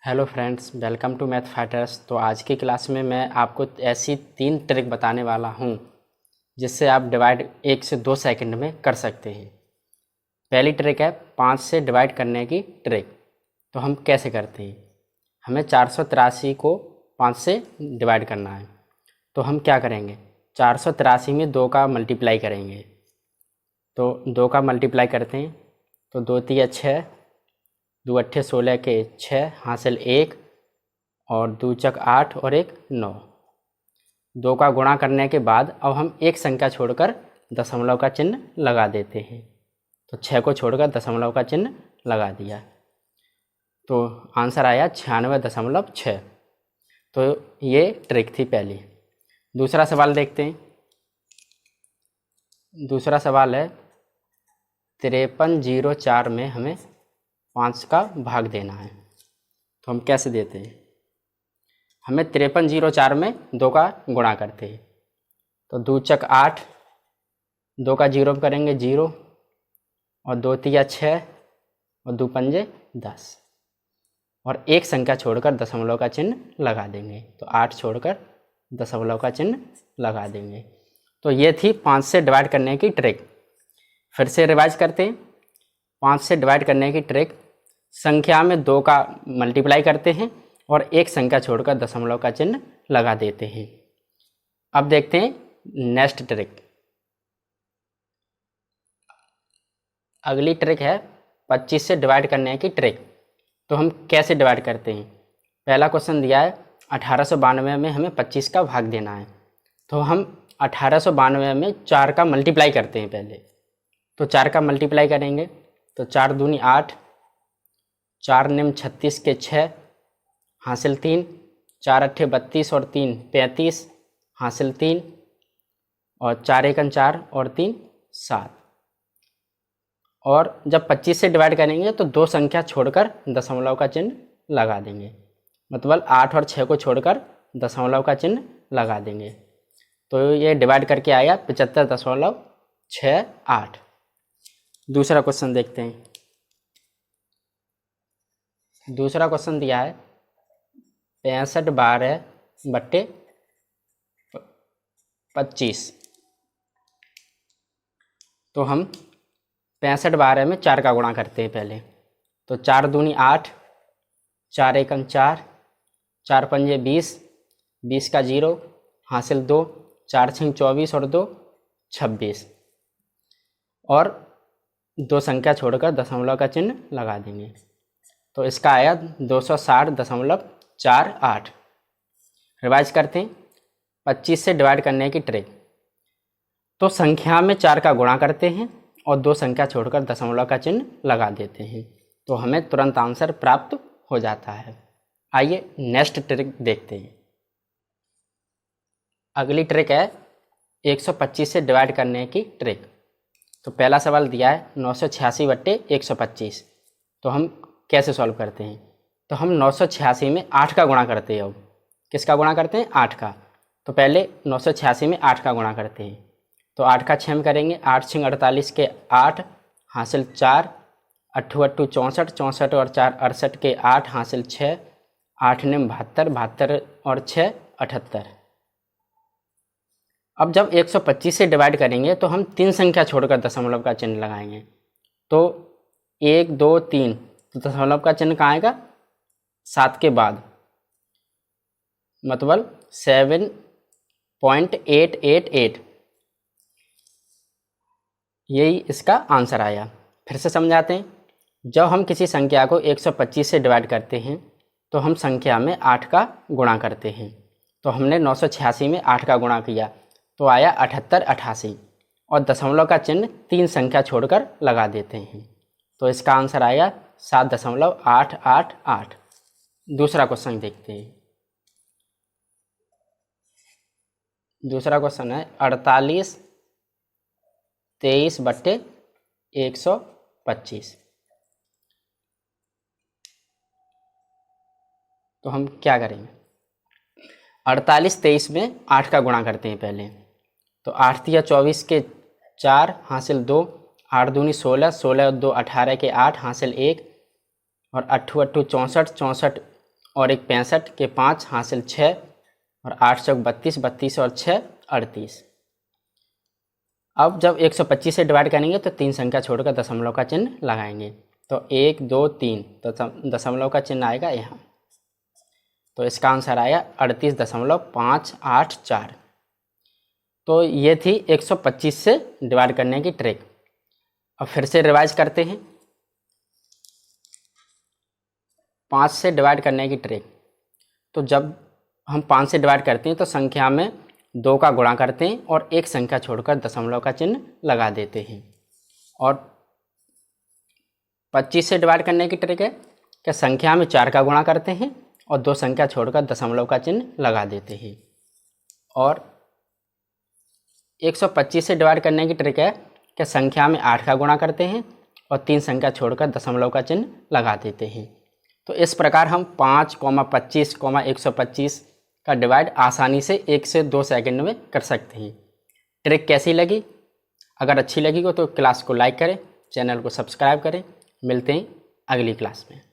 Hello friends, welcome to math fighters. तो आज की क्लास में मैं आपको ऐसी 3 ट्रिक बताने वाला हूं जिससे आप डिवाइड 1 से 2 सेकंड में कर सकते हैं। पहली ट्रिक है 5 से डिवाइड करने की ट्रिक। तो हम कैसे करते हैं, हमें 483 को 5 से डिवाइड करना है। तो हम क्या करेंगे, 483 में 2 का मल्टीप्लाई करेंगे। तो 2 का मल्टीप्लाई करते हैं तो 2 तिया 6, 2 अट्ठे 16 के 6 हासिल 1 और 2 चक 8 और 1 9। 2 का गुणा करने के बाद अब हम एक संख्या छोड़कर दशमलव का चिन्ह लगा देते हैं। तो 6 को छोड़कर दशमलव का चिन्ह लगा दिया तो आंसर आया 96.6। तो ये ट्रिक थी पहली। दूसरा सवाल देखते हैं। दूसरा सवाल है 5304 में हमें 5 का भाग देना है। तो हम कैसे देते हैं, हमें 5304 में 2 का गुणा करते हैं। तो 2 चक 8, 2 का जीरो करेंगे 0 और 2 तिया 6 और 2 पंजे 10 और एक संख्या छोड़कर दशमलव का चिन्ह लगा देंगे। तो 8 छोड़कर दशमलव का चिन्ह लगा देंगे। तो ये थी 5 से डिवाइड करने की ट्रिक। फिर से रिवाइज करते हैं। 5 से डिवाइड करने की ट्रिक, संख्या में 2 का मल्टीप्लाई करते हैं और एक संख्या छोड़कर दशमलव का चिन्ह लगा देते हैं। अब देखते हैं नेक्स्ट ट्रिक। अगली ट्रिक है 25 से डिवाइड करने की ट्रिक। तो हम कैसे डिवाइड करते हैं, पहला क्वेश्चन दिया है 1892 में हमें 25 का भाग देना है। तो हम 1892 में 4 का मल्टीप्लाई करते हैं पहले। तो 4 का मल्टीप्लाई करेंगे तो 4 दूनी 8, 4 निम 36 के 6 हासिल 3, 4 अट्ठे 32 और 3 35 हासिल 3 और 4 एकन 4 और 3 7। और जब 25 से डिवाइड करेंगे तो 2 संख्या छोड़कर दशमलव का चिन्ह लगा देंगे, मतलब 8 और 6 को छोड़कर दशमलव का चिन्ह लगा देंगे। तो ये डिवाइड करके आया 75.68। दूसरा क्वेश्चन देखते हैं। दूसरा क्वेश्चन दिया है 65/25। तो हम 65/12 में 4 का गुणा करते हैं पहले। तो 4 दूनी 8, 4 एकम 4, 4 पंजे 20, 20 का 0 हासिल 2, 4 छिंग 24 और 2 26 और 2 संख्या छोड़कर दशमलव का चिन्ह लगा देंगे। तो इसका आया 260.48। रिवाइज करते हैं 25 से डिवाइड करने की ट्रिक। तो संख्या में 4 का गुणा करते हैं और 2 संख्या छोड़कर दशमलव का चिन्ह लगा देते हैं। तो हमें तुरंत आंसर प्राप्त हो जाता है। आइए नेक्स्ट ट्रिक देखते हैं। अगली ट्रिक है 125 से डिवाइड करने की ट्रिक। तो पहला सवाल दिया है 986/125। तो हम कैसे सॉल्व करते हैं, तो हम 986 में 8 का गुणा करते हैं। अब किसका गुणा करते हैं, 8 का। तो पहले 986 में 8 का गुणा करते हैं। तो 8 का 6 में करेंगे, 8 छिंग 48 के 8 हासिल 4, 8 8 64, 64 और 4 68 के 8 हासिल 6, 8 निम 72, 72 और 6 78। अब जब 125 से डिवाइड करेंगे तो हम 3 संख्या छोड़कर दशमलव का चिन्ह लगाएंगे। तो 1 2 3, तो दशमलव का चिन्ह कहाँ आएगा, 7 के बाद, मतलब 7.888। यही इसका आंसर आया। फिर से समझाते हैं। जब हम किसी संख्या को 125 से डिवाइड करते हैं तो हम संख्या में 8 का गुणा करते हैं। तो हमने 986 में 8 का गुणा किया तो आया 7888 और दशमलव का चिन्ह 3 संख्या छोड़कर लगा देते हैं। तो इसका आंसर आया 7.888। दूसरा क्वेश्चन देखते हैं। दूसरा क्वेश्चन है 48/23/125। तो हम क्या करेंगे, 48 23 में 8 का गुणा करते हैं पहले। तो 8 तिया 24 के 4 हासिल 2, 8 दूनी 16, 16 और 2 18 के 8 हासिल 1 और 8 8 64, 64 और एक 65 के 5 हासिल 6 और 8 चौक 32, 32 और 6 38। अब जब 125 से डिवाइड करेंगे तो 3 संख्या छोड़कर दशमलव का चिन्ह लगाएंगे। तो 1 2 3 तो दशमलव का चिन्ह आएगा यहाँ। तो इसका आंसर आया 38.584। तो ये थी 125 से डिवाइड करने की ट्रिक। अब फिर से रिवाइज करते हैं 5 से डिवाइड करने की ट्रिक। तो जब हम 5 से डिवाइड करते हैं तो संख्या में 2 का गुणा करते हैं और एक संख्या छोड़कर दशमलव का चिन्ह लगा देते हैं। और 25 से डिवाइड करने की ट्रिक है कि संख्या में 4 का गुणा करते हैं और 2 संख्या छोड़कर दशमलव का चिन्ह लगा देते हैं। और 125 से डिवाइड करने की ट्रिक है कि संख्या में 8 का गुणा करते हैं और 3 संख्या छोड़कर दशमलव का चिन्ह लगा देते हैं। तो इस प्रकार हम 5, 25, 125 का डिवाइड आसानी से 1 से 2 सेकंड में कर सकते हैं। ट्रिक कैसी लगी? अगर अच्छी लगी हो तो क्लास को लाइक करें, चैनल को सब्सक्राइब करें। मिलते हैं अगली क्लास में।